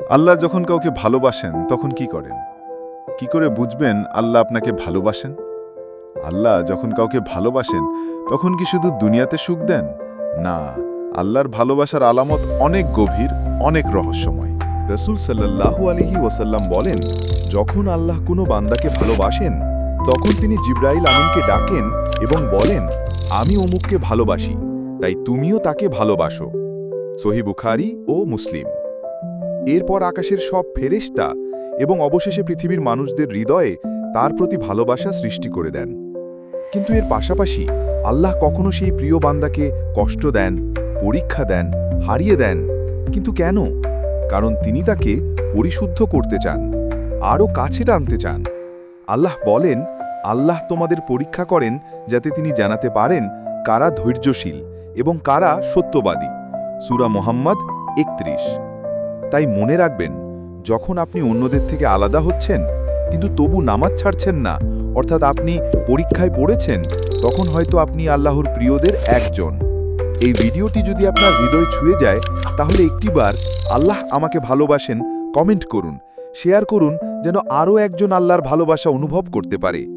আল্লাহ যখন কাউকে ভালোবাসেন তখন কি করেন? কি করে বুঝবেন আল্লাহ আপনাকে ভালোবাসেন? আল্লাহ যখন কাউকে ভালোবাসেন তখন কি শুধু দুনিয়াতে সুখ দেন? না, আল্লাহর ভালোবাসার আলামত অনেক গভীর, অনেক রহস্যময়। রসুল সাল্লাল্লাহু আলাইহি ওয়াসাল্লাম বলেন, যখন আল্লাহ কোনো বান্দাকে ভালোবাসেন তখন তিনি জিবরাইল আমিনকে ডাকেন এবং বলেন, আমি অমুককে ভালোবাসি, তাই তুমিও তাকে ভালোবাসো। সহিহ বুখারী ও মুসলিম। এরপর আকাশের সব ফেরেশতা এবং অবশেষে পৃথিবীর মানুষদের হৃদয়ে তার প্রতি ভালোবাসা সৃষ্টি করে দেন। কিন্তু এর পাশাপাশি আল্লাহ কখনো সেই প্রিয় বান্দাকে কষ্ট দেন, পরীক্ষা দেন, হারিয়ে দেন। কিন্তু কেন? কারণ তিনি তাকে পরিশুদ্ধ করতে চান, আরও কাছে টানতে চান। আল্লাহ বলেন, আল্লাহ তোমাদের পরীক্ষা করেন যাতে তিনি জানাতে পারেন কারা ধৈর্যশীল এবং কারা সত্যবাদী। সূরা মুহাম্মদ ৩১। তাই মনে রাখবেন, যখন আপনি অন্যদের থেকে আলাদা হচ্ছেন কিন্তু তবু নামাজ ছাড়ছেন না, অর্থাৎ আপনি পরীক্ষায় পড়েছেন, তখন হয়তো আপনি আল্লাহর প্রিয়দের একজন। এই ভিডিওটি যদি আপনার হৃদয় ছুঁয়ে যায়, তাহলে একটিবার আল্লাহ আমাকে ভালোবাসেন কমেন্ট করুন, শেয়ার করুন, যেন আরও একজন আল্লাহর ভালোবাসা অনুভব করতে পারে।